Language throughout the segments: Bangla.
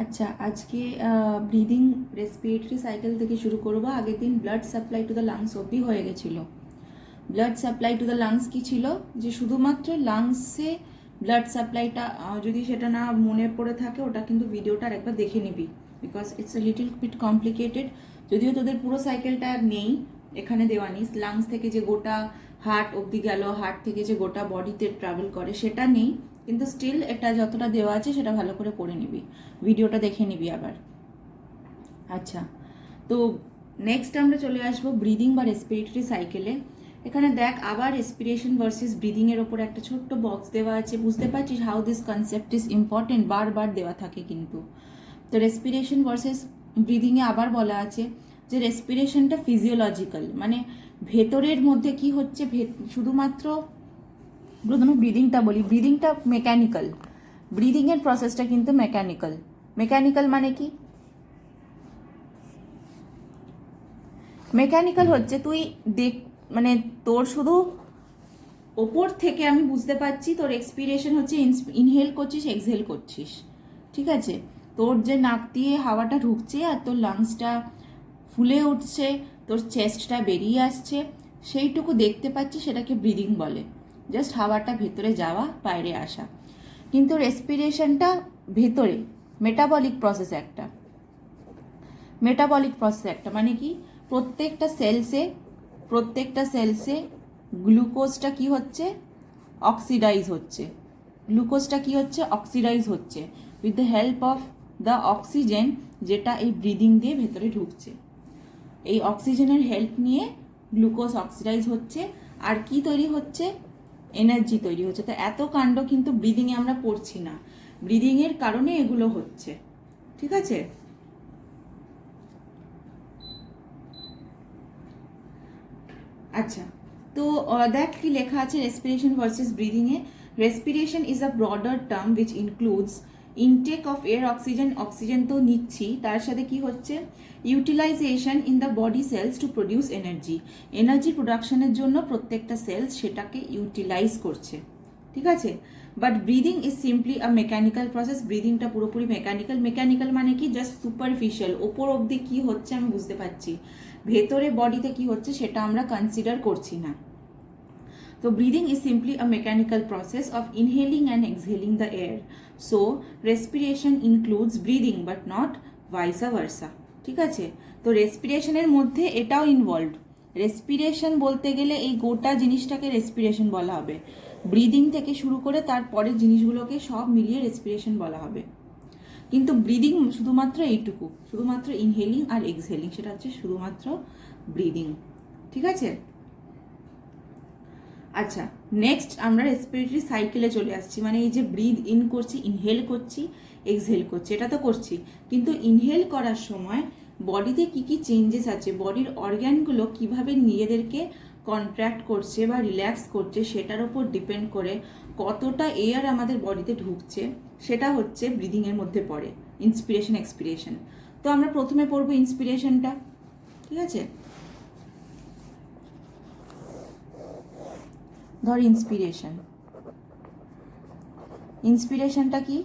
আচ্ছা, আজকে ব্রিদিং রেসপিরেটরি সাইকেল থেকে শুরু করব। আগের দিন blood supply to the lungs অবধি হয়ে গেছিলো। Blood supply to the lungs কি ছিল, যে শুধুমাত্র লাংসে ব্লাড সাপ্লাইটা, যদি সেটা না মনে পড়ে থাকে ওটা কিন্তু ভিডিওটা একবার দেখে নিবি, because it's a little bit complicated. যদিও তোদের পুরো সাইকেলটা নেই, এখানে দেওয়া নিস। লাংস থেকে যে গোটা হার্ট অবধি গেল, হার্ট থেকে যে গোটা বডিতে ট্রাভেল করে সেটা নেই, কিন্তু স্টিল এটা যতটা দেওয়া আছে সেটা ভালো করে পড়ে নিবি, ভিডিওটা দেখে নিবি আবার। আচ্ছা, তো নেক্সট আমরা চলে আসবো ব্রিদিং বা রেসপিরেটরি সাইকেলে। এখানে দেখ, আবার রেসপিরেশন ভার্সেস ব্রিদিং এর ওপর একটা ছোট্ট বক্স দেওয়া আছে। বুঝতে পারছিস how this concept is important, বারবার দেওয়া থাকে কিন্তু। তো রেসপিরেশন ভার্সেস ব্রিদিংয়ে আবার বলা আছে যে রেসপিরেশনটা ফিজিওলজিক্যাল, মানে ভেতরের মধ্যে কি হচ্ছে, শুধুমাত্র প্রথমে ব্রিদিংটা বলি। ব্রিদিংটা মেকানিক্যাল, ব্রিদিংয়ের প্রসেসটা কিন্তু মেকানিক্যাল। মেকানিক্যাল মানে কি? মেকানিক্যাল হচ্ছে তুই দেখ, মানে তোর শুধু ওপর থেকে আমি বুঝতে পারছি তোর এক্সপিরেশন হচ্ছে ইনহেল করছিস, এক্সহেল করছিস, ঠিক আছে? তোর যে নাক দিয়ে হাওয়াটা ঢুকছে আর তোর লাংসটা ফুলে উঠছে, তোর চেস্টটা বেরিয়ে আসছে, সেইটুকু দেখতে পাচ্ছি, সেটাকে ব্রিদিং বলে। জাস্ট হাওয়াটা ভেতরে যাওয়া, বাইরে আসা। কিন্তু রেসপিরেশনটা ভেতরে মেটাবলিক প্রসেস একটা। মেটাবলিক প্রসেস একটা মানে কি, প্রত্যেকটা সেলসে গ্লুকোজটা কি হচ্ছে, অক্সিডাইজ হচ্ছে। গ্লুকোজটা কি হচ্ছে, অক্সিডাইজ হচ্ছে with the help of the oxygen, যেটা এই ব্রিদিং দিয়ে ভেতরে ঢুকছে। এই অক্সিজেনের হেল্প নিয়ে গ্লুকোজ অক্সিডাইজ হচ্ছে, আর কি তৈরি হচ্ছে, এনার্জি তৈরি হচ্ছে। তো এত কাণ্ড কিন্তু ব্রিদিংয়ে আমরা পড়ছি না, ব্রিদিংয়ের কারণে এগুলো হচ্ছে, ঠিক আছে? আচ্ছা, তো দেখ কি লেখা আছে রেসপিরেশন ভার্সেস ব্রিদিংয়ে। Respiration is a broader term which includes intake of air, oxygen তো নিচ্ছি, তার সাথে কি হচ্ছে, utilization in the body cells to produce energy প্রোডাকশনের জন্য প্রত্যেকটা সেলস সেটাকে ইউটিলাইজ করছে, ঠিক আছে? But breathing is simply a mechanical process. ব্রিদিংটা পুরোপুরি মেকানিক্যাল মানে কি, জাস্ট সুপারফিশিয়াল, ওপর অবধি কি হচ্ছে আমি বুঝতে পারছি, ভেতরে বডিতে কি হচ্ছে সেটা আমরা কনসিডার করছি না। তো breathing is simply a mechanical process of inhaling and exhaling the air. So respiration includes breathing but not vice versa, ঠিক আছে? তো রেসপিরেশনের মধ্যে এটাও ইনভলভড। রেসপিরেশন বলতে গেলে এই গোটা জিনিসটাকে রেসপিরেশন বলা হবে। ব্রিদিং থেকে শুরু করে তারপরের জিনিসগুলোকে সব মিলিয়ে রেসপিরেশন বলা হবে। কিন্তু ব্রিদিং শুধুমাত্র এইটুকু, শুধুমাত্র ইনহেলিং আর এক্সহেলিং, সেটা হচ্ছে শুধুমাত্র ব্রিদিং, ঠিক আছে? আচ্ছা, নেক্সট আমরা রেসপিরেটরি সাইকেলে চলে আসছি। মানে এই যে ব্রিদ ইন করছি, ইনহেল করছি, এক্সহেল করছি, এটা তো করছি, কিন্তু ইনহেল করার সময় বডিতে কি কি চেঞ্জেস আছে, বডির অর্গ্যানগুলো কিভাবে নিজেদেরকে কন্ট্র্যাক্ট করছে বা রিল্যাক্স করছে, সেটার উপর ডিপেন্ড করে কতটা এয়ার আমাদের বডিতে ঢুকছে, সেটা হচ্ছে ব্রিদিংয়ের মধ্যে পড়ে। Inspiration, expiration. তো আমরা প্রথমে পড়বো ইন্সপিরেশনটা, ঠিক আছে? ধর ইন্সপিরেশনটা কি,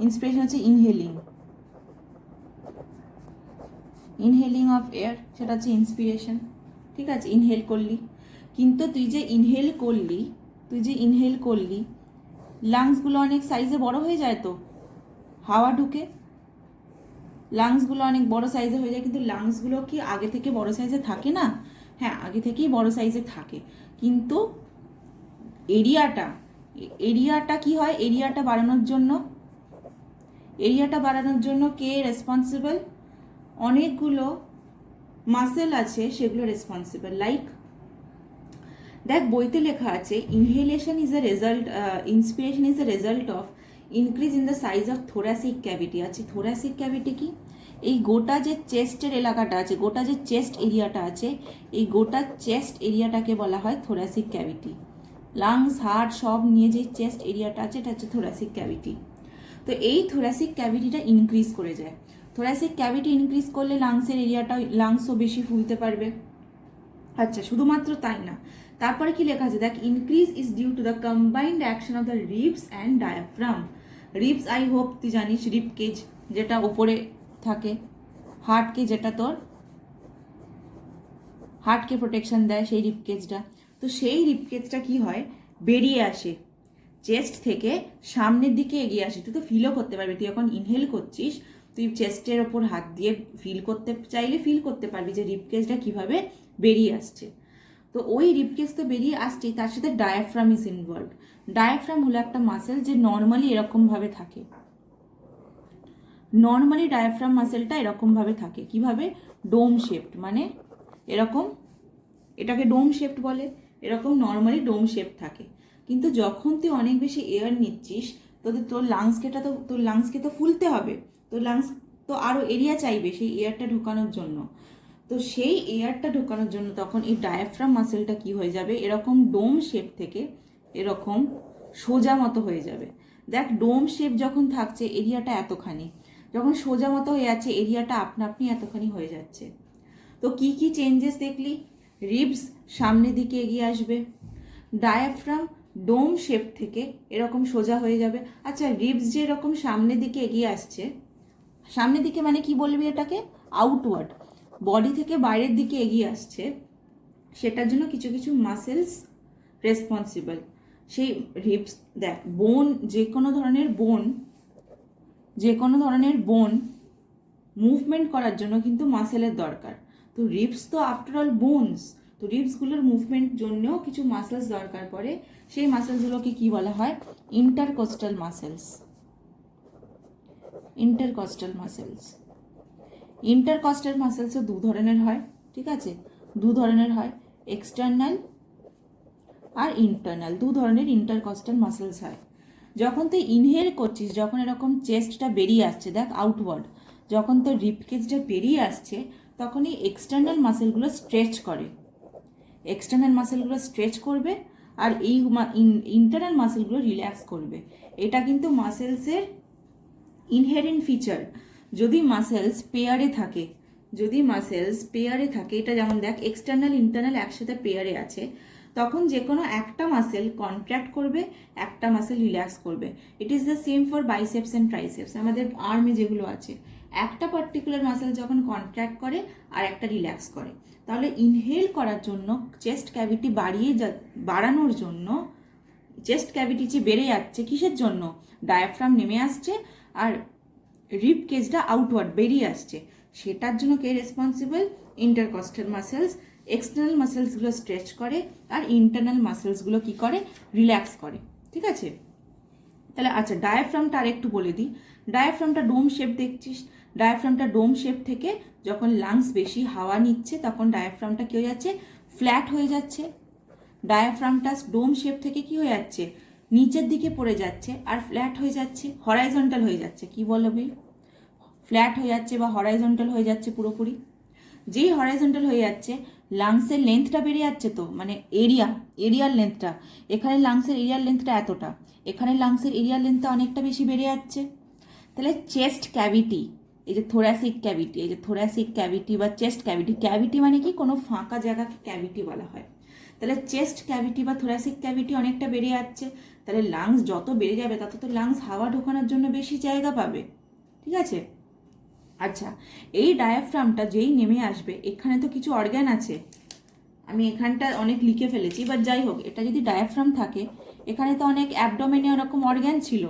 ইন্সপিরেশন হচ্ছে ইনহেলিং অফ এয়ার, সেটা হচ্ছে ইন্সপিরেশন, ঠিক আছে? ইনহেল করলি, কিন্তু তুই যে ইনহেল করলি লাংসগুলো অনেক সাইজে বড় হয়ে যায়, তো হাওয়া ঢুকে লাংসগুলো অনেক বড় সাইজে হয়ে যায়, কিন্তু লাংসগুলো কি আগে থেকে বড় সাইজে থাকে না? হ্যাঁ, আগে থেকেই বড় সাইজে থাকে, কিন্তু এরিয়াটা কি হয়, এরিয়াটা বাড়ানোর জন্য কে রেসপন্সিবল? অনেকগুলো মাসেল আছে, সেগুলো রেসপন্সিবল। লাইক দেখ, বইতে লেখা আছে inhalation is a result, inspiration is a result of increase in the size of thoracic cavity. আছে থোরাসিক ক্যাভিটি কি, এই গোটা যে চেস্টের এলাকাটা আছে, গোটা যে চেস্ট এরিয়াটা আছে, এই গোটা চেস্ট এরিয়াটাকে বলা হয় থোরাসিক ক্যাভিটি। লাংস, হার্ট সব নিয়ে যে চেস্ট এরিয়াটা আছে, এটা হচ্ছে থোরাসিক ক্যাভিটি। তো এই থোরাসিক ক্যাভিটিটা ইনক্রিজ করে যায়। থোরাসিক ক্যাভিটি ইনক্রিজ করলে লাংসের এরিয়াটা, লাংসও বেশি ফুলতে পারবে। আচ্ছা, শুধুমাত্র তাই না, তারপরে কি লেখা আছে দেখ, increase is due to the combined action of the ribs and diaphragm. Ribs I hope তুই জানিস, রিব কেজ, যেটা ওপরে থাকে, হার্টকে প্রোটেকশন দেয় সেই রিবকেজটা। তো সেই রিবকেজটা কি হয়, বেরিয়ে আসে চেস্ট থেকে সামনের দিকে এগিয়ে আসে। তুই তো ফিলও করতে পারবি, তুই এখন ইনহেল করছিস, তুই চেস্টের ওপর হাত দিয়ে ফিল করতে চাইলে ফিল করতে পারবি যে রিবকেজটা কিভাবে বেরিয়ে আসছে। তো ওই রিবকেজ তো বেরিয়ে আসছেই, তার সাথে ডায়াফ্রাম ইজ ইনভলভ। ডায়াফ্রাম হলো একটা মাসেল যে নর্মালি এরকমভাবে থাকে। নর্মালি ডায়াফ্রাম মাসেলটা এরকমভাবে থাকে, কিভাবে, ডোম শেপড, মানে এরকম, এটাকে ডোম শেপড বলে, এরকম নর্মালি ডোম শেপ থাকে। কিন্তু যখন তুই অনেক বেশি এয়ার নিচ্ছিস, তোর লাংসকে তো ফুলতে হবে, তোর লাংস তো আরও এরিয়া চাইবে সেই এয়ারটা ঢোকানোর জন্য। তো সেই এয়ারটা ঢোকানোর জন্য তখন এই ডায়াফ্রাম মাসেলটা কি হয়ে যাবে, এরকম ডোম শেপ থেকে এরকম সোজা মতো হয়ে যাবে। দেখ, ডোম শেপ যখন থাকছে এরিয়াটা এতখানি, যখন সোজা মতো হয়ে যাচ্ছে এরিয়াটা আপনা আপনি এতখানি হয়ে যাচ্ছে। তো কি কি চেঞ্জেস দেখলি, রিবস সামনের দিকে এগিয়ে আসবে, ডায়াফ্রাম ডোম শেপ থেকে এরকম সোজা হয়ে যাবে। আচ্ছা, রিবস যে এরকম সামনের দিকে এগিয়ে আসছে, সামনের দিকে মানে কি বলবি এটাকে, আউটওয়ার্ড, বডি থেকে বাইরের দিকে এগিয়ে আসছে, সেটার জন্য কিছু কিছু মাসেলস রেসপন্সিবল। সেই রিবস, দেখ, যে কোনো ধরনের বোন মুভমেন্ট করার জন্য কিন্তু মাসেলের দরকার। তো রিবস তো আফটার অল বোনস, তো রিবসগুলোর মুভমেন্ট জন্যও কিছু মাসেলস দরকার পড়ে। সেই মাসেলসগুলোকে কি বলা হয়, ইন্টারকস্টাল মাসেলস। ইন্টারকস্টাল মাসেলসও দু ধরনের হয়, ঠিক আছে, দু ধরনের হয়, এক্সটার্নাল আর ইন্টারনাল, দু ধরনের ইন্টারকস্টাল মাসেলস হয়। যখন তুই ইনহেল করছিস, যখন এরকম চেস্টটা বেরিয়ে আসছে, দেখ আউটওয়ার্ড, যখন তোর রিবকেজটা বেরিয়ে আসছে তখন এই এক্সটার্নাল মাসেলগুলো স্ট্রেচ করবে আর এই ইন্টারনাল মাসেলগুলো রিল্যাক্স করবে। এটা কিন্তু মাসেলসের ইনহেরেন্ট ফিচার। যদি মাসেলস পেয়ারে থাকে, এটা যেমন দেখ, এক্সটার্নাল ইন্টারনাল একসাথে পেয়ারে আছে, তখন যে কোনো একটা মাসেল কন্ট্রাক্ট করবে, একটা মাসেল রিল্যাক্স করবে। It is the same for biceps and triceps. আমাদের আর্মে যেগুলো আছে, একটা পার্টিকুলার মাসেল যখন কন্ট্রাক্ট করে আর একটা রিল্যাক্স করে। তাহলে ইনহেল করার জন্য চেস্ট ক্যাভিটি বাড়ানোর জন্য, চেস্ট ক্যাভিটি যে বেড়ে যাচ্ছে কিসের জন্য, ডায়াফ্রাম নেমে আসছে আর রিব কেজটা আউটওয়ার্ড বেরিয়ে আসছে, সেটার জন্য কে রেসপন্সিবল, ইন্টারকস্টাল মাসেলস। এক্সটার্নাল মাসেলসগুলো স্ট্রেচ করে আর ইন্টারনাল মাসেলসগুলো কি করে, রিল্যাক্স করে, ঠিক আছে। তাহলে আচ্ছা, ডায়াফ্রামটা আর একটু বলে দিই। ডায়াফ্রামটা ডোম শেপ দেখছিস, ডায়াফ্রামটা ডোম শেপ থেকে যখন লাংস বেশি হাওয়া নিচ্ছে তখন ডায়াফ্রামটা কি হয়ে যাচ্ছে, ফ্ল্যাট হয়ে যাচ্ছে। ডায়াফ্রামটা ডোম শেপ থেকে কি হয়ে যাচ্ছে, নিচের দিকে পড়ে যাচ্ছে আর ফ্ল্যাট হয়ে যাচ্ছে, হরাইজন্টাল হয়ে যাচ্ছে। কি বলবি, ফ্ল্যাট হয়ে যাচ্ছে বা হরাইজন্টাল হয়ে যাচ্ছে পুরোপুরি। যেই হরাইজন্টাল হয়ে যাচ্ছে, লাংসের লেন্থটা বেড়ে যাচ্ছে, তো মানে এরিয়ার লেন্থটা, এখানে লাংসের এরিয়ার লেন্থটা এতটা, এখানে লাংসের এরিয়ার লেন্থটা অনেকটা বেশি বেড়ে যাচ্ছে। তাহলে চেস্ট ক্যাভিটি, এই যে থোরাসিক ক্যাভিটি বা চেস্ট ক্যাভিটি মানে কি, কোনো ফাঁকা জায়গাকে ক্যাভিটি বলা হয়। তাহলে চেস্ট ক্যাভিটি বা থোরাসিক ক্যাভিটি অনেকটা বেড়ে যাচ্ছে। তাহলে লাংস যত বেড়ে যাবে তত তো লাংস হাওয়া ঢোকানোর জন্য বেশি জায়গা পাবে, ঠিক আছে। আচ্ছা, এই ডায়াফ্রামটা যেই নেমে আসবে, এখানে তো কিছু অর্গ্যান আছে, আমি এখানটা অনেক লিখে ফেলেছি, বাট যাই হোক, এটা যদি ডায়াফ্রাম থাকে, এখানে তো অনেক অ্যাবডোমেনে ওরকম অর্গ্যান ছিল।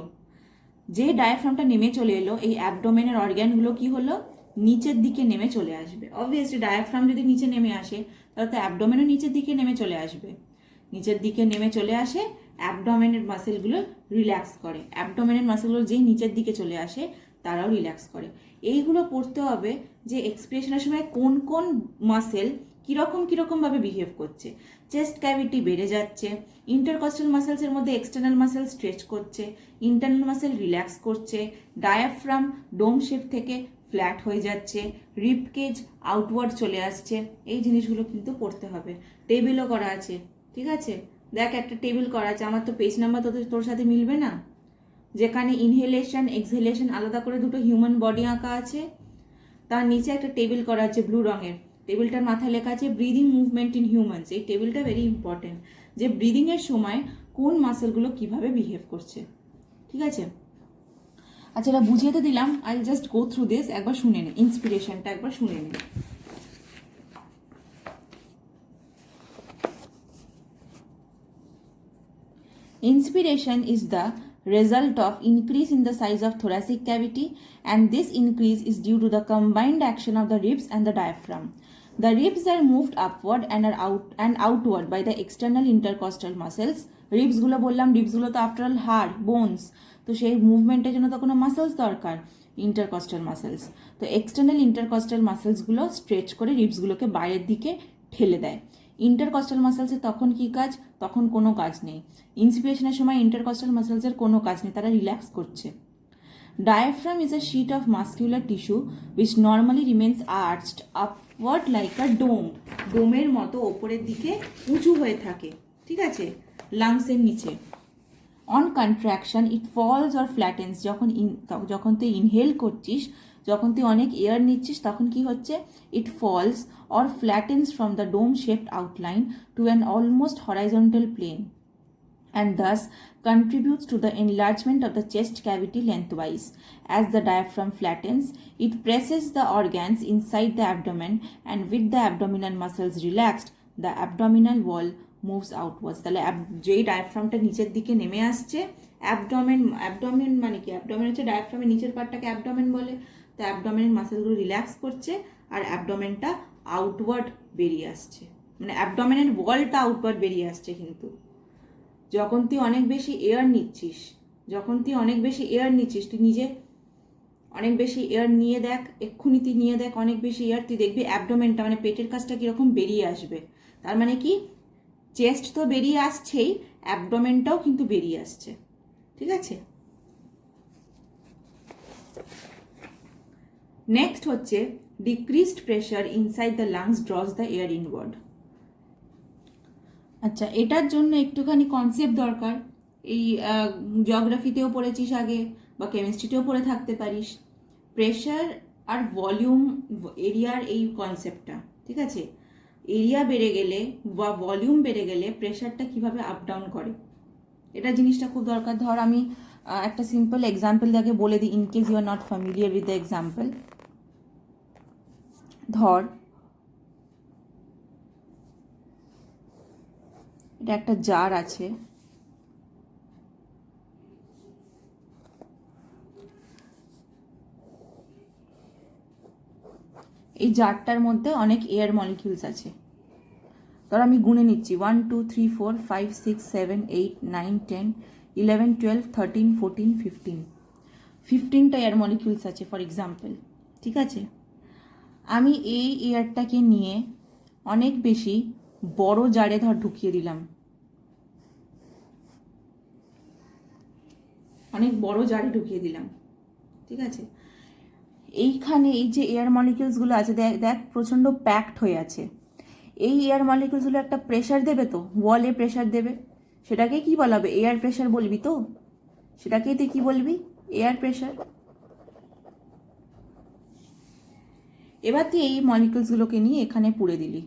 যে ডায়াফ্রামটা নেমে চলে এলো, এই অ্যাবডোমেনের অর্গ্যানগুলো কি হলো, নিচের দিকে নেমে চলে আসবে। অবভিয়াসলি ডায়াফ্রাম যদি নিচে নেমে আসে তাহলে তো অ্যাবডোমেনও নিচের দিকে নেমে চলে আসবে। নিচের দিকে নেমে চলে আসে, অ্যাবডোমেনের মাসেলগুলো রিল্যাক্স করে, অ্যাবডোমেনের মাসেলগুলো যেই নিচের দিকে চলে আসে তারাও রিল্যাক্স করে। এইগুলো পড়তে হবে যে এক্সপ্রেশনের সময় কোন কোন মাসেল কীরকমভাবে বিহেভ করছে। চেস্ট ক্যাভিটি বেড়ে যাচ্ছে, ইন্টারকস্টাল মাসেলসের মধ্যে এক্সটার্নাল মাসেল স্ট্রেচ করছে, ইন্টারনাল মাসেল রিল্যাক্স করছে, ডায়াফ্রাম ডোম শেপ থেকে ফ্ল্যাট হয়ে যাচ্ছে, রিব কেজ আউটওয়ার্ড চলে আসছে। এই জিনিসগুলো কিন্তু পড়তে হবে। টেবিলও করা আছে, ঠিক আছে, দেখ একটা টেবিল করা আছে, আমার তো পেজ নাম্বার তোর সাথে মিলবে না, যেখানে ইনহেলেশন এক্সহেলেশন আলাদা করে দুটো হিউম্যান বডি আঁকা আছে, তার নিচে একটা টেবিল করা আছে ব্লু রঙের, টেবিলটার মাথায় লেখা আছে ব্রিদিং মুভমেন্ট ইন হিউম্যানস। এই টেবিলটা ভেরি ইম্পর্টেন্ট, যে ব্রিদিংয়ের সময় কোন মাসেলগুলো কিভাবে বিহেভ করছে, ঠিক আছে। আচ্ছা, এটা বুঝিয়ে তো দিলাম, I just go through this, একবার শুনে নে, ইন্সপিরেশনটা একবার শুনে নে। Inspiration is the result of increase in the size of thoracic cavity, and this increase is due to the combined action of the ribs and the diaphragm. The ribs are moved upward and outward by the external intercostal muscles. Ribs গুলো বললাম, ribs গুলো তো after all হাড়, bones, তো সেই মুভমেন্টের জন্য তো কোনো মাসেলস দরকার, ইন্টারকস্টাল মাসেলস। তো এক্সটার্নাল ইন্টারকস্টাল মাসেলসগুলো স্ট্রেচ করে রিবসগুলোকে বাইরের দিকে ঠেলে দেয়। ইন্টারকস্টাল মাসেলসের তখন কি কাজ? তখন কোনো কাজ নেই। ইন্সপিরেশনের সময় ইন্টারকস্টাল মাসেলসের কোনো কাজ নেই, তারা রিল্যাক্স করছে। Diaphragm is a sheet of muscular tissue which normally remains arched upward like a dome. ডোমের মতো ওপরের দিকে উঁচু হয়ে থাকে, ঠিক আছে, লাংসের নিচে। On contraction it falls or flattens. যখন তুই ইনহেল করছিস, যখন তুই অনেক এয়ার নিচ্ছিস, তখন কি হচ্ছে? It falls or flattens from the dome shaped outline to an almost horizontal plane, and thus contributes to the enlargement of the chest cavity lengthwise. As the diaphragm flattens, it presses the organs inside the abdomen, and with the abdominal muscles relaxed, the abdominal wall moves outwards. তাহলে যেই ডায়াফ্রামটা নিচের দিকে নেমে আসছে, অ্যাবডোমেন মানে কি? অ্যাবডোমেন হচ্ছে ডায়াফ্রামের নিচের পার্টটাকে অ্যাবডোমেন বলে। তো অ্যাবডোমেনের মাসেলগুলো রিল্যাক্স করছে আর অ্যাবডোমেনটা আউটওয়ার্ড বেরিয়ে আসছে, মানে অ্যাবডোমেনের ওয়ালটা আউটওয়ার্ড বেরিয়ে আসছে। কিন্তু যখন তুই অনেক বেশি এয়ার নিচ্ছিস, তুই নিজে অনেক বেশি এয়ার নিয়ে দেখ, এক্ষুনি তুই নিয়ে দেখ অনেক বেশি এয়ার, তুই দেখবি অ্যাবডোমেনটা মানে পেটের কাছটা কীরকম বেরিয়ে আসবে। তার মানে কি? চেস্ট তো বেরিয়ে আসছেই, অ্যাবডোমেনটাও কিন্তু বেরিয়ে আসছে, ঠিক আছে। নেক্সট হচ্ছে decreased pressure inside the lungs draws the air inward. আচ্ছা, এটার জন্য একটুখানি কনসেপ্ট দরকার। এই জিওগ্রাফিতেও পড়েছিস আগে, বা কেমিস্ট্রিতেও পড়ে থাকতে পারিস। প্রেশার আর ভলিউম, এরিয়ার এই কনসেপ্টটা, ঠিক আছে। এরিয়া বেড়ে গেলে বা ভলিউম বেড়ে গেলে প্রেশারটা কিভাবে আপ ডাউন করে, এটা জিনিসটা খুব দরকার। ধর আমি একটা সিম্পল এক্সাম্পল দিয়ে বলে দিই, in case you are not familiar with the example. ধর এটা একটা জার আছে, এই জারটার মধ্যে অনেক এয়ার মলিকিউলস আছে। ধর আমি গুনে নিচ্ছি 1 2 3 4 5 6 7 8 9 10 11 12 13 14 15টা এয়ার মলিকিউলস আছে ফর এক্সাম্পল, ঠিক আছে। আমি এই এয়ারটাকে নিয়ে অনেক বেশি বড় জারে ধর ঢুকিয়ে দিলাম, ঠিক আছে। এইখানে এই যে এয়ার মলিকিউলসগুলো আছে, দেখ প্রচণ্ড প্যাকড হয়ে আছে। এই এয়ার মলিকিউলসগুলো একটা প্রেশার দেবে, তো ওয়ালে প্রেশার দেবে, সেটাকে কি বলা হবে? এয়ার প্রেশার বলবি তো, সেটাকেই তুই কি বলবি? Air pressure. এবার তুই এই মলিকিউলসগুলোকে নিয়ে এখানে পুড়ে দিলি,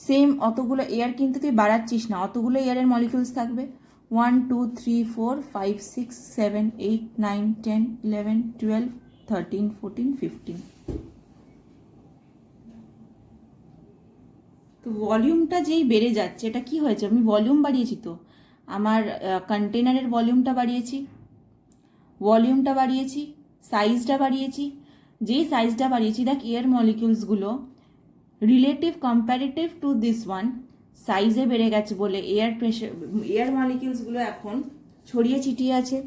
সেম অতগুলো এয়ার কিন্তু তুই বাড়াচ্ছিস না, অতগুলো এয়ারের মলিকিউলস থাকবে। 1 2 3 4 5 6 7 8 9 10 11 12 13 14 15। তো ভলিউমটা যেই বেড়ে যাচ্ছে, এটা কি হয়েছে? আমি ভলিউম বাড়িয়েছি, তো আমার কন্টেনারের ভলিউমটা বাড়িয়েছি, সাইজটা বাড়িয়েছি। যেই সাইজটা বাড়িয়েছি, দেখ এয়ার মলিকিউলসগুলো relative comparative to this one সাইজে বেড়ে গেছে বলে এয়ার মলিকিউলসগুলো এখন ছড়িয়ে ছিটিয়ে আছে।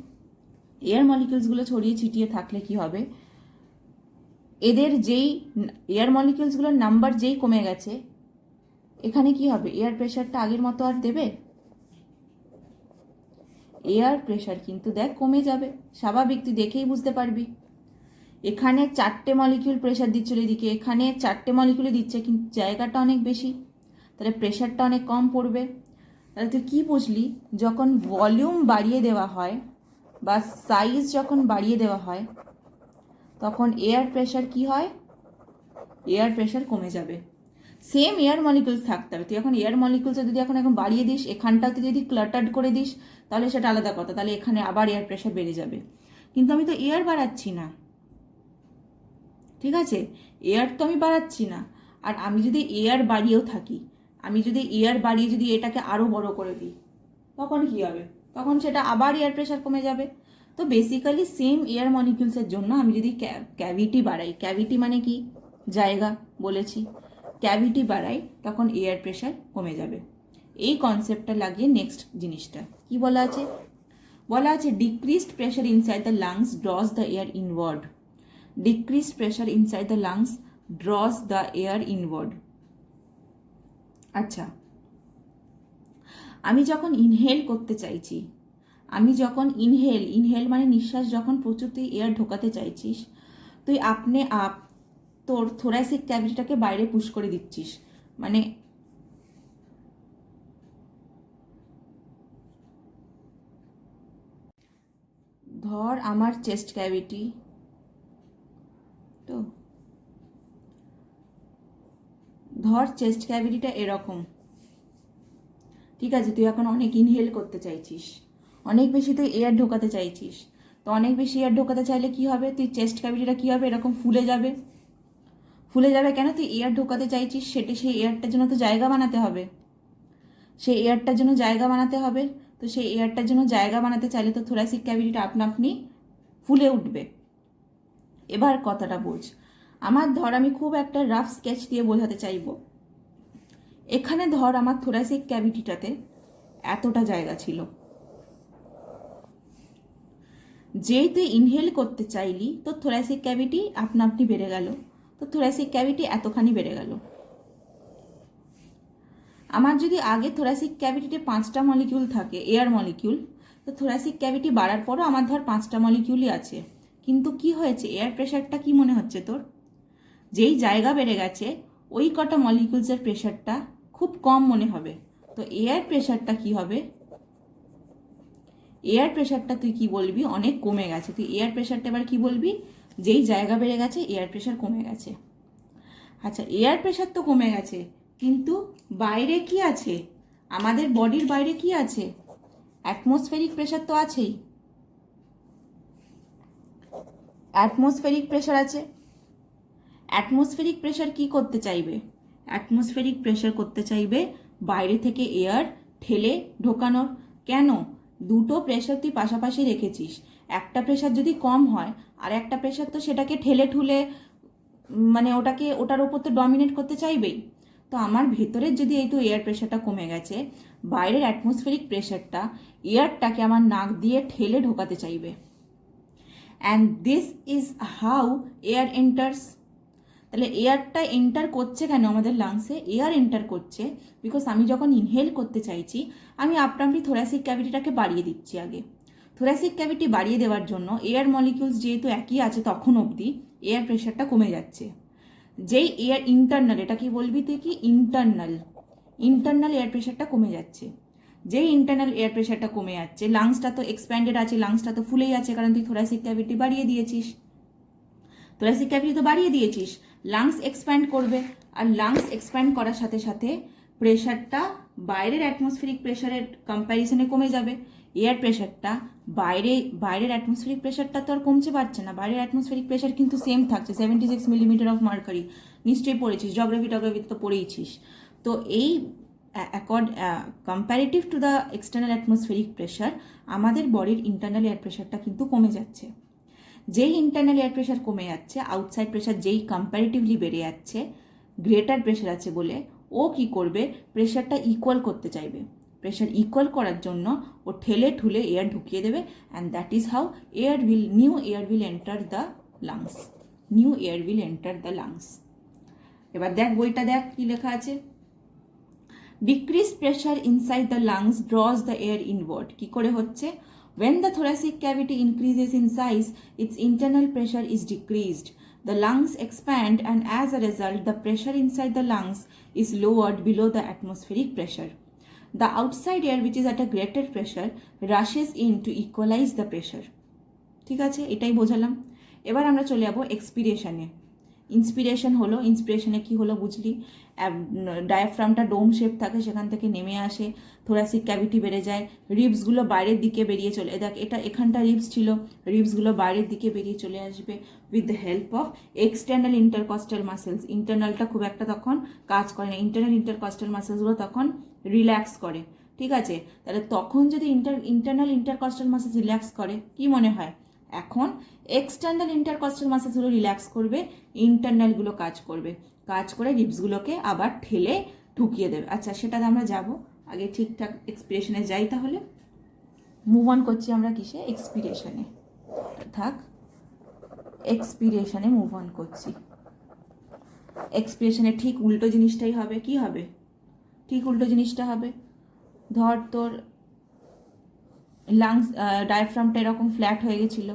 এয়ার মলিকিউলসগুলো ছড়িয়ে ছিটিয়ে থাকলে কি হবে? এদের যেই এয়ার মলিকিউলসগুলোর নাম্বার যেই কমে গেছে, এখানে কি হবে? এয়ার প্রেশারটা আগের মতো আর দেবে? এয়ার প্রেশার কিন্তু দেখ কমে যাবে, স্বাভাবিক, তুই দেখেই বুঝতে পারবি। এখানে 4টে মলিকিউল প্রেশার দিচ্ছিল এদিকে, এখানে 4টে মলিকিউল দিচ্ছে, কিন্তু জায়গাটা অনেক বেশি, তাহলে প্রেশারটা অনেক কম পড়বে। তাহলে তুই কী বুঝলি? যখন ভলিউম বাড়িয়ে দেওয়া হয় বা সাইজ যখন বাড়িয়ে দেওয়া হয়, তখন এয়ার প্রেশার কি হয়? এয়ার প্রেশার কমে যাবে। সেম এয়ার মলিকিউলস থাকতে হবে। তুই এখন এয়ার মলিকিউলস যদি এখন বাড়িয়ে দিস, এখানটাতে যদি ক্লাটার্ড করে দিস, তাহলে সেটা আলাদা কথা, তাহলে এখানে আবার এয়ার প্রেশার বেড়ে যাবে। কিন্তু আমি তো এয়ার বাড়াচ্ছি না, ঠিক আছে? এয়ার তো আমি বাড়াচ্ছি না। আর আমি যদি এয়ার বাড়িয়েও থাকি, আমি যদি এয়ার বাড়িয়ে যদি এটাকে আরও বড় করে দিই, তখন কি হবে? তখন সেটা আবার এয়ার প্রেশার কমে যাবে। তো বেসিক্যালি সেম এয়ার মলিকিউলসের জন্য আমি যদি ক্যাভিটি বাড়াই, ক্যাভিটি মানে কি? জায়গা বলেছি। ক্যাভিটি বাড়াই, তখন এয়ার প্রেশার কমে যাবে। এই কনসেপ্টটা লাগিয়ে নেক্সট জিনিসটা কি বলা আছে? বলা আছে decreased pressure inside the lungs draws the air inward. Decreased pressure inside the lungs draws the air inward. আচ্ছা, আমি যখন ইনহেল করতে চাইছি, আমি যখন ইনহেল মানে নিঃশ্বাস, যখন প্রচুর তুই এয়ার ঢোকাতে চাইছিস, তুই আপনি তোর থোরাসিক ক্যাভিটিটাকে বাইরে পুশ করে দিচ্ছিস। মানে ধর আমার চেস্ট ক্যাভিটি, তো ধর চেস্ট ক্যাভিটিটা এরকম, ঠিক আছে? তুই এখন অনেক ইনহেল করতে চাইছিস, অনেক বেশি তুই এয়ার ঢোকাতে চাইছিস। তো অনেক বেশি এয়ার ঢোকাতে চাইলে কি হবে? তুই চেস্ট ক্যাভিটিটা কী হবে? এরকম ফুলে যাবে। ফুলে যাবে কেন? তুই এয়ার ঢোকাতে চাইছিস, সেই এয়ারটার জন্য তো জায়গা বানাতে হবে। সেই এয়ারটার জন্য জায়গা বানাতে হবে। তো সেই এয়ারটার জন্য জায়গা বানাতে চাইলে তো থোরাসিক ক্যাভিটিটা আপনি ফুলে উঠবে। এবার কথাটা বোঝ। ধর আমি খুব একটা রাফ স্কেচ দিয়ে বোঝাতে চাইব। এখানে ধর আমার থোরাসিক ক্যাভিটিটাতে এতটা জায়গা ছিল, যেই তুই ইনহেল করতে চাইলি তো থোরাসিক ক্যাভিটি আপনি বেড়ে গেল। তো থোরাসিক ক্যাভিটি এতখানি বেড়ে গেল। আমার যদি আগে থোরাসিক ক্যাভিটিতে 5টা মলিকিউল থাকে, এয়ার মলিকিউল, তো থোরাসিক ক্যাভিটি বাড়ার পরও আমার ধর 5টা মলিকিউলই আছে। কিন্তু কি হয়েছে? এয়ার প্রেশারটা কি মনে হচ্ছে তোর? যেই জায়গা বেড়ে গেছে ওই কটা মলিকিউলসের প্রেশারটা খুব কম মনে হবে। তো এয়ার প্রেশারটা কি হবে? এয়ার প্রেশারটা তুই কি বলবি? অনেক কমে গেছে। তুই এয়ার প্রেশারটা এবার কি বলবি? যেই জায়গা বেড়ে গেছে এয়ার প্রেশার কমে গেছে। আচ্ছা, এয়ার প্রেশার তো কমে গেছে, কিন্তু বাইরে কি আছে? আমাদের বডির বাইরে কি আছে? অ্যাটমসফেরিক প্রেশার তো আছেই। অ্যাটমসফেরিক প্রেশার আছে। অ্যাটমসফেরিক প্রেশার কি করতে চাইবে? অ্যাটমসফেরিক প্রেশার করতে চাইবে বাইরে থেকে এয়ার ঠেলে ঢোকানোর। কেন? দুটো প্রেশার তুই পাশাপাশি রেখেছিস। একটা প্রেশার যদি কম হয় আর একটা প্রেশার তো সেটাকে ঠেলে ঠুলে মানে ওটার ওপর তো ডমিনেট করতে চাইবেই। তো আমার ভেতরের যদি এই তো এয়ার প্রেশারটা কমে গেছে, বাইরের অ্যাটমসফেরিক প্রেশারটা এয়ারটাকে আমার নাক দিয়ে ঠেলে ঢোকাতে চাইবে। And this is how air enters. তাহলে এয়ারটা এন্টার করছে কেন আমাদের লাংসে? এয়ার এন্টার করছে বিকজ আমি যখন ইনহেল করতে চাইছি আমি আপনি থোরাসিক ক্যাভিটিটাকে বাড়িয়ে দিচ্ছি। আগে থোরাসিক ক্যাভিটি বাড়িয়ে দেওয়ার জন্য এয়ার মলিকিউলস যেহেতু একই আছে তখন অবধি এয়ার প্রেশারটা কমে যাচ্ছে। যেই এয়ার ইন্টারনাল, এটা কি বলবি তুই? কি ইন্টারনাল এয়ার প্রেশারটা কমে যাচ্ছে। যেই ইন্টারনাল এয়ার প্রেশারটা কমে যাচ্ছে, লাংসটা তো এক্সপ্যান্ডেড আছে, লাংসটা তো ফুলেই আছে, কারণ তুই থোরাসিক ক্যাভিটি বাড়িয়ে দিয়েছিস। থোরাসিক ক্যাভিটি তো বাড়িয়ে দিয়েছিস, লাংস এক্সপ্যান্ড করবে। আর লাংস এক্সপ্যান্ড করার সাথে সাথে প্রেশারটা বাইরের অ্যাটমসফেরিক প্রেশারের কম্প্যারিজনে কমে যাবে। এয়ার প্রেশারটা বাইরের অ্যাটমসফেরিক প্রেশারটা তো আর কমছে পারছে না। বাইরের অ্যাটমসফেরিক প্রেশার কিন্তু সেম থাকছে, 76 মিলিমিটার অফ মার্কারি। নিশ্চয়ই পড়েছিস, জিওগ্রাফি তো পড়েইছিস। তো এই comparative to the external atmospheric pressure আমাদের বডির ইন্টারনাল এয়ার প্রেশারটা কিন্তু কমে যাচ্ছে। যেই ইন্টারনাল এয়ার প্রেশার কমে যাচ্ছে, আউটসাইড প্রেশার যেই কম্প্যারেটিভলি বেড়ে যাচ্ছে, গ্রেটার প্রেশার আছে বলে ও কি করবে? প্রেশারটা ইকুয়াল করতে চাইবে। প্রেশার ইকুয়াল করার জন্য ও ঠেলে ঠুলে এয়ার ঢুকিয়ে দেবে। And that is how new air will enter the lungs. New air will enter the lungs. এবার দেখ বইটা দেখ কি লেখা আছে। Decrease pressure inside the lungs draws the air inward. কি করে হচ্ছে? When the thoracic cavity increases in size, its internal pressure is decreased. The lungs expand, and as a result, the pressure inside the lungs is lowered below the atmospheric pressure. The outside air, which is at a greater pressure, rushes in to equalize the pressure. ঠিক আছে, এটাই বোঝালাম। এবার আমরা চলে যাবো এক্সপিরেশনে। ইন্সপিরেশন হলো, ইন্সপিরেশনে কি হলো বুঝলি, ডায়াফ্রামটা ডোম শেপ থাকে, সেখান থেকে নেমে আসে, থোরাসিক ক্যাভিটি বেড়ে যায়, রিবসগুলো বাইরের দিকে বেরিয়ে চলে, দেখ এটা এখানটা রিবস ছিল, রিবসগুলো বাইরের দিকে বেরিয়ে চলে আসবে with the help of external intercostal muscles. ইন্টারনালটা খুব একটা তখন কাজ করে না, ইন্টারনাল ইন্টারকস্টাল মাসেলসগুলো তখন রিল্যাক্স করে, ঠিক আছে। তাহলে তখন যদি ইন্টারনাল ইন্টারকস্টাল মাসেলস রিল্যাক্স করে, কি মনে হয় এখন এক্সটার্নাল ইন্টারকস্টাল মাসেলসগুলো রিল্যাক্স করবে, ইন্টারনালগুলো কাজ করবে, কাজ করে রিবসগুলোকে আবার ঠেলে ঢুকিয়ে দেবে। আচ্ছা সেটাতে আমরা যাব, আগে ঠিকঠাক এক্সপিরেশনে যাই। তাহলে মুভ অন করছি আমরা কিসে, এক্সপিরেশনে, থাক এক্সপিরেশনে মুভ অন করছি। এক্সপিরেশনে ঠিক উল্টো জিনিসটাই হবে, কি হবে, ঠিক উল্টো জিনিসটা হবে। ধর তোর লাংস ডায়াফ্রামটা এরকম ফ্ল্যাট হয়ে গেছিলো,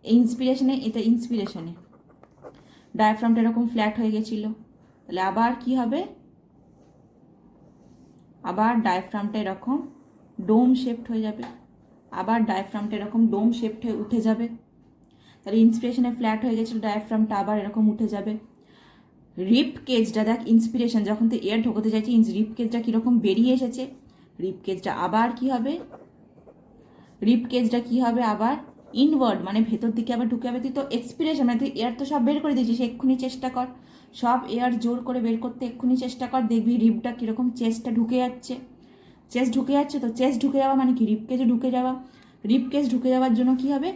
ইন্সপিরেশনে, এটা ইন্সপিরেশনে ডায়াফ্রামটা এরকম ফ্ল্যাট হয়ে গেছিলো, তাহলে আবার কি হবে, আবার ডায়াফ্রামটা এরকম ডোম শেপড হয়ে যাবে, আবার ডায়াফ্রামটা এরকম ডোম শেপড হয়ে উঠে যাবে। তাহলে ইন্সপিরেশনে ফ্ল্যাট হয়ে গেছিলো ডায়াফ্রামটা, আবার এরকম উঠে যাবে। রিপ কেজটা দেখ, ইন্সপিরেশন যখন তুই এয়ার ঢোকাতে চাইছি, রিপ কেজটা কীরকম বেরিয়ে এসেছে, রিপ কেজটা আবার কি হবে, রিপ কেজটা কি হবে আবার ইনওয়ার্ড, মানে ভেতর দিকে আবার ঢুকে যাবে। তুই তো এক্সপিরেশন, মানে তুই এয়ার তো সব বের করে দিয়েছিস, এক্ষুনি চেষ্টা কর, সব এয়ার জোর করে বের করতে এক্ষুনি চেষ্টা কর, দেখবি রিপটা কীরকম চেস্টটা ঢুকে যাচ্ছে, চেস্ট ঢুকে যাচ্ছে। তো চেস্ট ঢুকে যাওয়া মানে কি, রিপ কেজে ঢুকে যাওয়া, রিপ কেজ ঢুকে যাওয়ার জন্য কি হবে,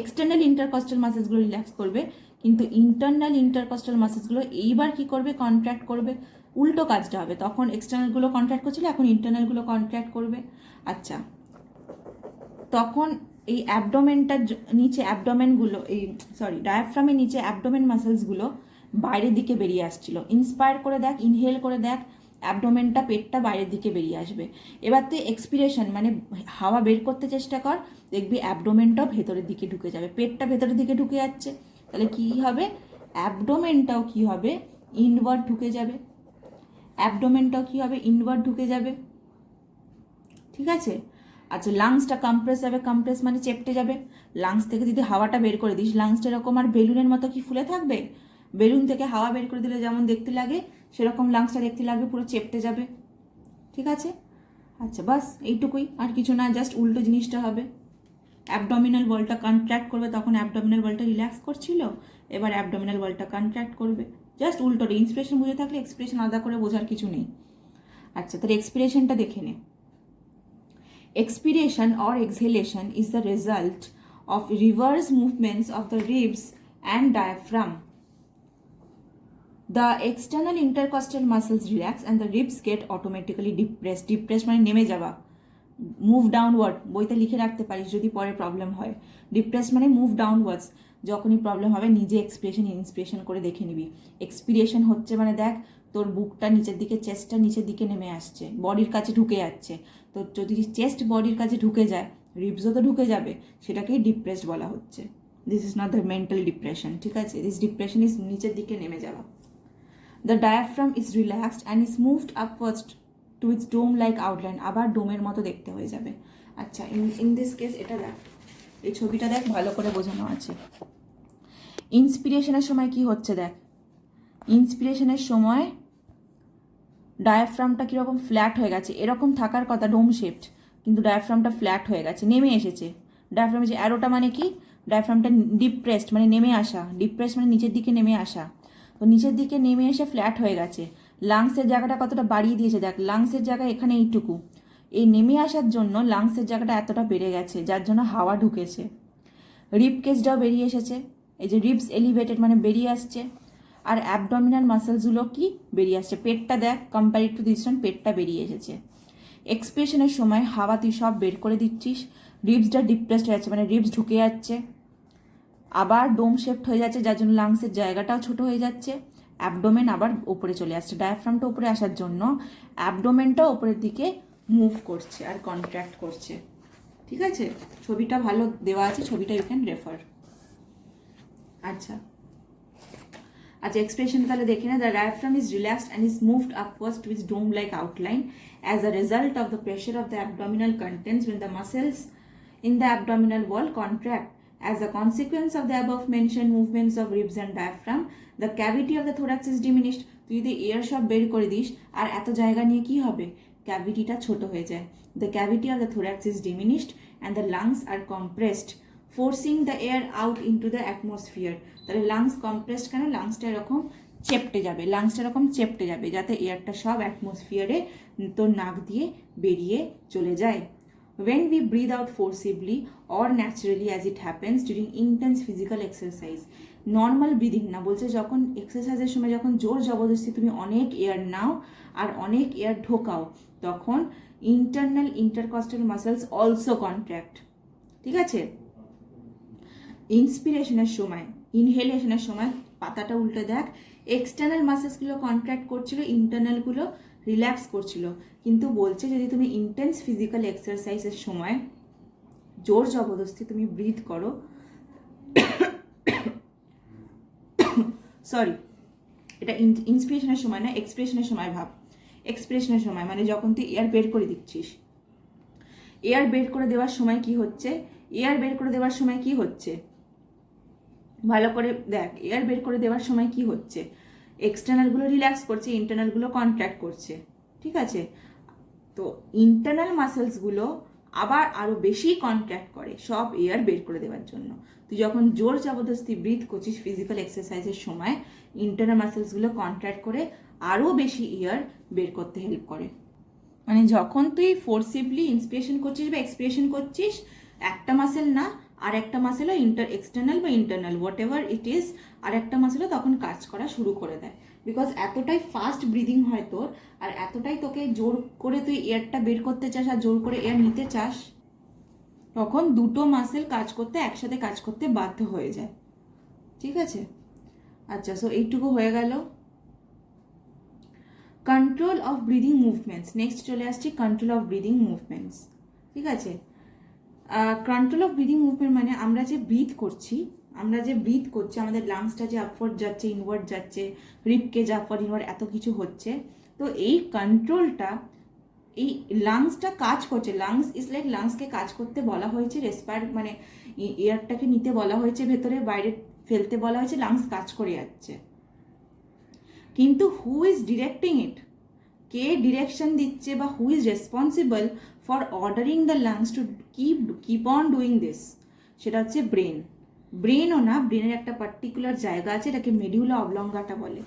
এক্সটার্নাল ইন্টারকস্টাল মাসেলসগুলো রিল্যাক্স করবে, কিন্তু ইন্টারনাল ইন্টারকস্টাল মাসেলসগুলো এইবার কি করবে, কন্ট্র্যাক্ট করবে, উল্টো কাজটা হবে। তখন এক্সটার্নালগুলো কন্ট্র্যাক্ট করছিল, এখন ইন্টারনালগুলো কন্ট্র্যাক্ট করবে। আচ্ছা তখন এই অ্যাবডোমেনটার নিচে, অ্যাবডোমেনগুলো এই ডায়াফ্রামের নিচে অ্যাবডোমেন মাসেলসগুলো বাইরের দিকে বেরিয়ে আসছিল। ইন্সপায়ার করে দেখ, ইনহেল করে দেখ, অ্যাবডোমেনটা, পেটটা বাইরের দিকে বেরিয়ে আসবে। এবার তুই এক্সপিরেশন মানে হাওয়া বের করতে চেষ্টা কর, দেখবি অ্যাবডোমেনটাও ভেতরের দিকে ঢুকে যাবে, পেটটা ভেতরের দিকে ঢুকে যাচ্ছে, তাহলে কি হবে, অ্যাবডোমেনটাও কি হবে, ইনওয়ার্ড ঢুকে যাবে, অ্যাবডোমেনটাও কি হবে, ইনওয়ার্ড ঢুকে যাবে, ঠিক আছে। আচ্ছা লাংসটা কম্প্রেস হবে, কম্প্রেস মানে চেপটে যাবে, লাংস থেকে যদি হাওয়াটা বের করে দিস, লাংসটা এরকম আর বেলুনের মতো কি ফুলে থাকবে, বেলুন থেকে হাওয়া বের করে দিলে যেমন দেখতে লাগে সেরকম লাংসটা দেখতে লাগবে, পুরো চেপটে যাবে, ঠিক আছে। আচ্ছা বাস এইটুকুই, আর কিছু না, জাস্ট উল্টো জিনিসটা হবে। অ্যাবডোমিনাল ওয়ালটা কন্ট্র্যাক্ট করবে, তখন অ্যাবডোমিনাল ওয়ালটা রিল্যাক্স করছিল, এবার অ্যাবডোমিনাল ওয়ালটা কন্ট্র্যাক্ট করবে, জাস্ট উল্টো। ইন্সপিরেশন বুঝে থাকলে এক্সপ্রেশন আলাদা করে বোঝার কিছু নেই। আচ্ছা তাহলে এক্সপিরেশনটা দেখে নে। Expiration or exhalation is the result of reverse movements of the ribs and diaphragm. The external intercostal muscles relax and the ribs get automatically depressed. Depressed মানে নেমে যাওয়া, মুভ ডাউনওয়ার্ড, বইতে লিখে রাখতে পারিস যদি পরে প্রবলেম হয়। ডিপ্রেস মানে মুভ ডাউনওয়ার্ডস, যখনই প্রবলেম হবে নিজে এক্সপ্রেশন ইন্সপিরেশন করে দেখে নিবি। এক্সপিরেশন হচ্ছে মানে দেখ তোর বুকটা নিচের দিকে, চেস্টটা নিচের দিকে নেমে আসছে, বডির কাছে ঢুকে যাচ্ছে। তো যদি চেস্ট বডির কাছে ঢুকে যায়, রিবসও তো ঢুকে যাবে, সেটাকেই ডিপ্রেসড বলা হচ্ছে। This is not the mental depression, ঠিক আছে। দিস ডিপ্রেশন ইজ নিচের দিকে নেমে যাওয়া। The diaphragm is relaxed and is moved upwards to its dome like outline, আবার ডোমের মতো দেখতে হয়ে যাবে। আচ্ছা ইন দিস কেস এটা দেখ, এই ছবিটা দেখ, ভালো করে বোঝানো আছে। ইন্সপিরেশনের সময় কি হচ্ছে দেখ, ইন্সপিরেশনের সময় ডায়াফ্রামটা কীরকম ফ্ল্যাট হয়ে গেছে, এরকম থাকার কথা ডোম শেপড, কিন্তু ডায়াফ্রামটা ফ্ল্যাট হয়ে গেছে, নেমে এসেছে। ডায়াফ্রামের যে অ্যারোটা মানে কি, ডায়াফ্রামটা ডিপ্রেসড মানে নেমে আসা, ডিপ্রেসড মানে নিচের দিকে নেমে আসা, তো নিচের দিকে নেমে এসে ফ্ল্যাট হয়ে গেছে। লাংসের জায়গাটা কতটা বাড়িয়ে দিয়েছে দেখ, লাংসের জায়গা এখানে এইটুকু, এই নেমে আসার জন্য লাংসের জায়গাটা এতটা বেড়ে গেছে, যার জন্য হাওয়া ঢুকেছে। রিব কেজটাও বেরিয়ে এসেছে, এই যে রিবস এলিভেটেড মানে বেরিয়ে আসছে, আর অ্যাবডোমিনাল মাসেলসগুলো কি বেরিয়ে আসছে, পেটটা দেখ, কম্পেয়ার টু দিস ওয়ান পেটটা বেরিয়ে এসেছে। এক্সপ্রেশনের সময় হাওয়া তুই সব বের করে দিচ্ছিস, রিবসটা ডিপ্রেসড হয়ে যাচ্ছে মানে রিবস ঢুকে যাচ্ছে, আবার ডোম শেপড হয়ে যাচ্ছে, যার জন্য লাংসের জায়গাটাও ছোট হয়ে যাচ্ছে, অ্যাবডোমেন আবার উপরে চলে আসছে। ডায়াফ্রামটা উপরে আসার জন্য অ্যাবডোমেনটাও উপরের দিকে মুভ করছে আর কন্ট্র্যাক্ট করছে, ঠিক আছে। ছবিটা ভালো দেওয়া আছে, ছবিটা ইউ ক্যান রেফার। আচ্ছা আচ্ছা এক্সপ্রেশন তাহলে দেখে না। The diaphragm is relaxed and is moved upwards to its dome like outline as a result of the pressure of the abdominal contents when the muscles in the abdominal wall contract As a consequence of the above mentioned movements of ribs and diaphragm, the cavity of the thorax is diminished. তুই যদি এয়ার সব বের করে দিস আর এত জায়গা নিয়ে কি হবে, ক্যাভিটিটা ছোট হয়ে যায়। The cavity of the thorax is diminished and the lungs are compressed, forcing the air out into the atmosphere. তাহলে লাংস কম্প্রেসড কেন, লাংসটা এরকম চেপটে যাবে, লাংসটা এরকম চেপটে যাবে যাতে এয়ারটা সব অ্যাটমসফিয়ারে তোর নাক দিয়ে বেরিয়ে চলে যায়। When we breathe out forcibly or naturally as it happens during intense physical exercise, normal breathing না, বলছে যখন এক্সারসাইজের সময় যখন জোর জবরদস্তি তুমি অনেক এয়ার নাও আর অনেক এয়ার ঢোকাও, তখন internal intercostal muscles also contract. ঠিক আছে, ইন্সপিরেশনের সময়, ইনহেলেশনের সময় পাতাটা উল্টে দেখ, এক্সটার্নাল মাসেলসগুলো কন্ট্র্যাক্ট করছিল, ইন্টারনালগুলো রিল্যাক্স করছিল। কিন্তু বলছে যদি তুমি ইন্টেন্স ফিজিক্যাল এক্সারসাইজের সময় জোর জবরদস্তি তুমি ব্রিথ করো, সরি এটা ইন্সপিরেশনের সময় না, এক্সপ্রেশনের সময় ভাব, এক্সপ্রেশনের সময় মানে যখন তুই এয়ার বের করে দিচ্ছিস, এয়ার বের করে দেওয়ার সময় কি হচ্ছে, এয়ার বের করে দেওয়ার সময় কি হচ্ছে, ভালো করে দেখ, এয়ার বের করে দেওয়ার সময় কি হচ্ছে, এক্সটার্নালগুলো রিল্যাক্স করছে, ইন্টারনালগুলো কন্ট্র্যাক্ট করছে। ঠিক আছে, তো ইন্টারনাল মাসেলসগুলো আবার আরও বেশি কন্ট্র্যাক্ট করে সব এয়ার বের করে দেওয়ার জন্য। তুই যখন জোর জবরদস্তি ব্রিথ করছিস ফিজিক্যাল এক্সারসাইজের সময়, ইন্টারনাল মাসেলসগুলো কন্ট্র্যাক্ট করে আরও বেশি এয়ার বের করতে হেল্প করে। মানে যখন তুই ফোর্সিবলি ইন্সপিরেশন করছিস বা এক্সপিরেশন করছিস, একটা মাসেল না আর একটা মাসেলও এক্সটার্নাল বা internal whatever it is, আর একটা মাসেলও তখন কাজ করা শুরু করে দেয়। বিকজ এতটাই ফাস্ট ব্রিদিং হয় তোর, আর এতটাই তোকে জোর করে তুই এয়ারটা বের করতে চাস আর জোর করে এয়ার নিতে চাস, তখন দুটো মাসেল কাজ করতে, একসাথে কাজ করতে বাধ্য হয়ে যায়। ঠিক আছে, আচ্ছা, সো এইটুকু হয়ে গেল control of breathing movements. Next চলে আসছি কন্ট্রোল অফ ব্রিদিং মুভমেন্টস। ঠিক আছে, কন্ট্রোল অফ ব্রিদিং মুভমেন্ট মানে আমরা যে ব্রিথ করছি, আমাদের লাংসটা যে আপওয়ার্ড যাচ্ছে, ইনওয়ার্ড যাচ্ছে, রিপকেজ আপওয়ার্ড ইনওয়ার্ড এত কিছু হচ্ছে, তো এই কন্ট্রোলটা, এই লাংসটা কাজ করছে, লাংস ইজ লাইক, লাংসকে কাজ করতে বলা হয়েছে, রেসপায়ার মানে এয়ারটাকে নিতে বলা হয়েছে, ভেতরে বাইরে ফেলতে বলা হয়েছে, লাংস কাজ করে যাচ্ছে। কিন্তু who is directing it, K direction দিচ্ছে বা who is responsible for ordering the lungs to keep on doing this, সেটা হচ্ছে ব্রেন। ব্রেনও না, ব্রেনের একটা পার্টিকুলার জায়গা আছে, এটাকে মেডিউলা অবলঙ্গাটা বলে।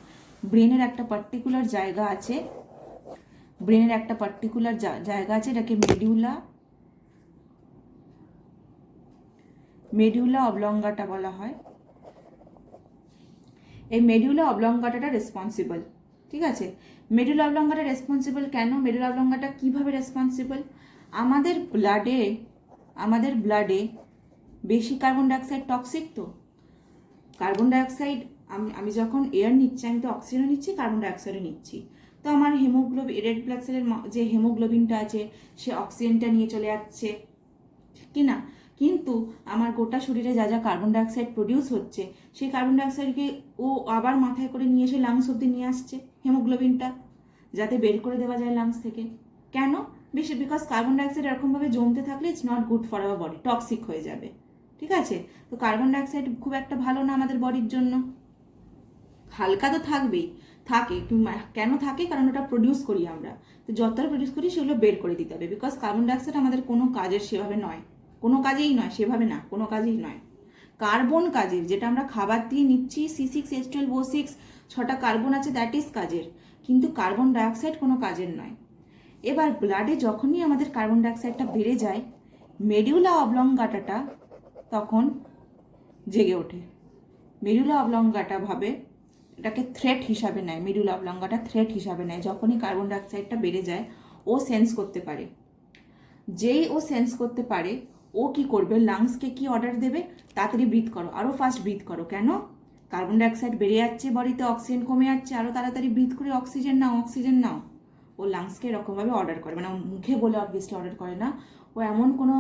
ব্রেনের একটা পার্টিকুলার জায়গা আছে, এটাকে মেডিউলা অবলঙ্গাটা বলা হয়। এই মেডিউলা অবলঙ্গাটা রেসপন্সিবল। ঠিক আছে, মেডুলা অবলঙ্গাটা রেসপন্সিবল কেন, মেডুলা অবলঙ্গাটা কিভাবে রেসপন্সিবল, আমাদের ব্লাডে বেশি কার্বন ডাইঅক্সাইড টক্সিক, তো কার্বন ডাইঅক্সাইড আমি যখন এয়ার নিচ্ছি, আমি তো অক্সিজেনও নিচ্ছি, কার্বন ডাইঅক্সাইডও নিচ্ছি, তো আমার হেমোগ্লোবিন, রেড ব্লাড সেলের যে হেমোগ্লোবিনটা আছে সে অক্সিজেনটা নিয়ে চলে যাচ্ছে, ঠিক কি না? কিন্তু আমার গোটা শরীরে যা যা কার্বন ডাইঅক্সাইড প্রডিউস হচ্ছে, সেই কার্বন ডাইঅক্সাইডকে ও আবার মাথায় করে নিয়ে এসে লাংস অব্দি নিয়ে আসছে হেমোগ্লোবিনটা, যাতে বের করে দেওয়া যায় লাংস থেকে। কেন? বিকজ কার্বন ডাইঅক্সাইড এরকমভাবে জমতে থাকলে it's not good for our body, toxic হয়ে যাবে। ঠিক আছে, তো কার্বন ডাইঅক্সাইড খুব একটা ভালো না আমাদের বডির জন্য। হালকা তো থাকবেই, কেন থাকে, কারণ ওটা প্রডিউস করি আমরা, তো যতটা প্রডিউস করি সেগুলো বের করে দিতে হবে। বিকজ কার্বন ডাইঅক্সাইড আমাদের কোনো কাজের সেভাবে নয়, কোনো কাজেই নয়, সেভাবে না, কোনো কাজেই নয়। কার্বন কাজের, যেটা আমরা খাবার দিয়ে নিচ্ছি, C6H12O6, 6টা কার্বন আছে, দ্যাট ইজ কাজের, কিন্তু কার্বন ডাইঅক্সাইড কোনো কাজের নয়। এবার ব্লাডে যখনই আমাদের কার্বন ডাইঅক্সাইডটা বেড়ে যায়, মেডুলা অবলঙ্গাটাটা তখন জেগে ওঠে। মেডুলা অবলঙ্গাটা ভাবে, এটাকে থ্রেট হিসাবে নেয়, মেডুলা অবলঙ্গাটা থ্রেট হিসাবে নেয়। যখনই কার্বন ডাইঅক্সাইডটা বেড়ে যায়, ও সেন্স করতে পারে, যেই ও সেন্স করতে পারে, ও কি করবে, লাংসকে কি অর্ডার দেবে, তাড়াতাড়ি ব্রিথ করো, আরও ফাস্ট ব্রিথ করো। কেন? কার্বন ডাইঅক্সাইড বেড়ে যাচ্ছে, বডিতে অক্সিজেন কমে যাচ্ছে, আরও তাড়াতাড়ি ব্রিথ করে অক্সিজেন নাও। ও লাংসকে এরকমভাবে অর্ডার করে, মানে মুখে বলে অবভিয়াসলি অর্ডার করে না, ও এমন কোনো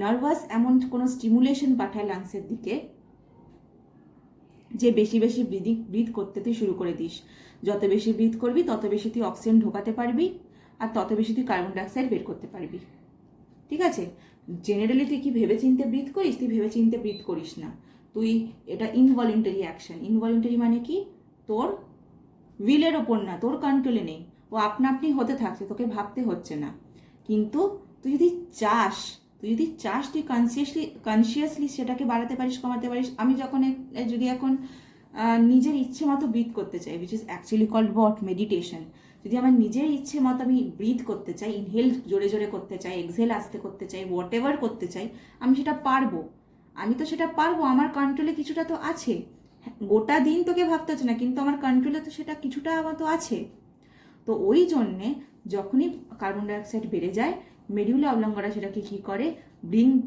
নার্ভাস এমন কোনো স্টিমুলেশন পাঠায় লাংসের দিকে, যে বেশি বেশি ব্রিথ করতে তুই শুরু করে দিস। যত বেশি ব্রিথ করবি, তত বেশি তুই অক্সিজেন ঢোকাতে পারবি, আর তত বেশি তুই কার্বন ডাইঅক্সাইড বের করতে পারবি। ঠিক আছে, জেনারেলি তুই কি ভেবে চিনতে ব্রিথ করিস? তুই ভেবে চিনতে ব্রিথ করিস না, তুই এটা ইনভলিন্টারি অ্যাকশন। ইনভলিন্টারি মানে কি? তোর উইলের ওপর না, তোর কন্ট্রোলে নেই, ও আপনা আপনি হতে থাকছে, তোকে ভাবতে হচ্ছে না। কিন্তু তুই যদি চাস তুই কনসিয়াসলি সেটাকে বাড়াতে পারিস, কমাতে পারিস। আমি যখন যদি এখন নিজের ইচ্ছে মতো ব্রিথ করতে চাই, which is actually called what, meditation. যদি আমার নিজের ইচ্ছে মতো আমি ব্রিথ করতে চাই, ইনহেল জোরে জোরে করতে চাই, এক্সহেল আস্তে করতে চাই, হোয়াট এভার করতে চাই, আমি সেটা পারবো। সেটা পারবো, আমার কন্ট্রোলে কিছুটা তো আছে। গোটা দিন তোকে ভাবতে হচ্ছে না, কিন্তু আমার কন্ট্রোলে তো সেটা কিছুটা আমার তো আছে। তো ওই জন্যে যখনই কার্বন ডাইঅক্সাইড বেড়ে যায়, মেডিউলা অবলঙ্গরা সেটাকে কী করে,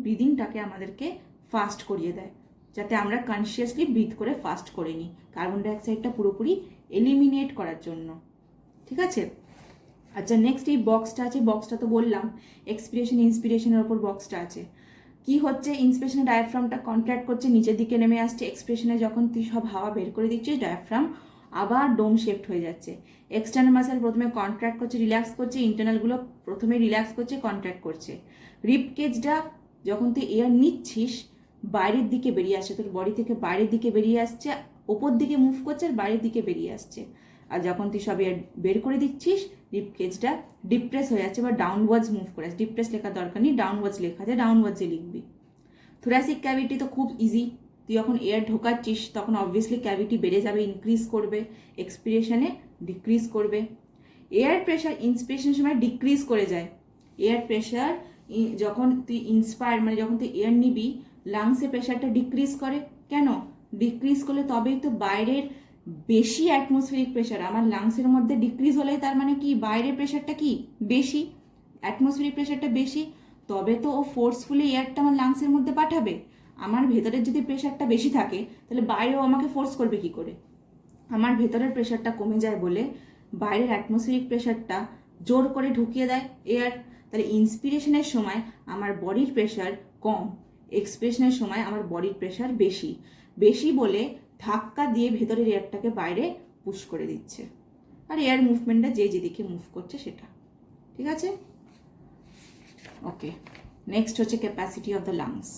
ব্রিদিংটাকে আমাদেরকে ফাস্ট করিয়ে দেয়, যাতে আমরা কনসিয়াসলি ব্রিথ করে ফাস্ট করে নিই, কার্বন ডাইঅক্সাইডটা পুরোপুরি এলিমিনেট করার জন্য। ঠিক আছে? আচ্ছা, নেক্সট এই বক্সটা আছে, বক্সটা তো বললাম এক্সপিরেশন ইন্সপিরেশনের ওপর বক্সটা আছে। কি হচ্ছে, ইন্সপিরেশনে ডায়াফ্রামটা কন্ট্রাক্ট করছে, নিচের দিকে নেমে আসছে। এক্সপ্রেশনে যখন তুই সব হাওয়া বের করে দিচ্ছিস, ডায়াফ্রাম আবার ডোম শেফট হয়ে যাচ্ছে। এক্সটার্নাল মাসেল প্রথমে কন্ট্রাক্ট করছে, রিল্যাক্স করছে, ইন্টারনালগুলো প্রথমে রিল্যাক্স করছে, কন্ট্রাক্ট করছে। রিপ কেজটা যখন তুই এয়ার নিচ্ছিস, বাইরের দিকে বেরিয়ে আসছে, তোর বডি থেকে বাইরের দিকে বেরিয়ে আসছে, ওপর দিকে মুভ করছে আর বাইরের দিকে বেরিয়ে আসছে। আর যখন তুই সব এয়ার বের করে দিচ্ছিস, রিপ কেজটা ডিপ্রেস হয়ে যাচ্ছে বা ডাউনওয়ার্ডস মুভ করে আসছে। ডিপ্রেস লেখার দরকার নেই, ডাউনওয়ার্ডস লেখা যায়, ডাউনওয়ার্ডসে লিখবি। থোরাসিক ক্যাভিটি তো খুব ইজি, তুই যখন এয়ার ঢোকাচ্ছিস তখন অবভিয়াসলি ক্যাভিটি বেড়ে যাবে, ইনক্রিজ করবে, এক্সপিরেশনে ডিক্রিজ করবে। এয়ার প্রেশার ইন্সপিরেশনের সময় ডিক্রিজ করে যায়। এয়ার প্রেশার যখন তুই যখন তুই এয়ার নিবি, লাংসে প্রেশারটা ডিক্রিজ করে। কেন ডিক্রিজ করলে? তবেই তো বাইরের বেশি অ্যাটমসফিয়ারিক প্রেশার আমার লাংসের মধ্যে ডিক্রিজ হলে তার মানে কি, বাইরের প্রেশারটা কি বেশি, অ্যাটমসফিয়ারিক প্রেশারটা বেশি, তবে তো ও ফোর্সফুলি এয়ারটা আমার লাংসের মধ্যে পাঠাবে। আমার ভেতরের যদি প্রেশারটা বেশি থাকে, তাহলে বাইরেও আমাকে ফোর্স করবে কি করে? আমার ভেতরের প্রেশারটা কমে যায় বলে বাইরের অ্যাটমসফিয়ারিক প্রেশারটা জোর করে ঢুকিয়ে দেয় এয়ার। তাহলে ইন্সপিরেশনের সময় আমার বডির প্রেশার কম, এক্সপ্রেশনের সময় আমার বডির প্রেশার বেশি। বেশি বলে ধাক্কা দিয়ে ভেতরের এয়ারটাকে বাইরে পুশ করে দিচ্ছে, আর এয়ার মুভমেন্টটা যে যেদিকে মুভ করছে সেটা। ঠিক আছে? ওকে, নেক্সট হচ্ছে ক্যাপাসিটি অফ দ্য লাংস।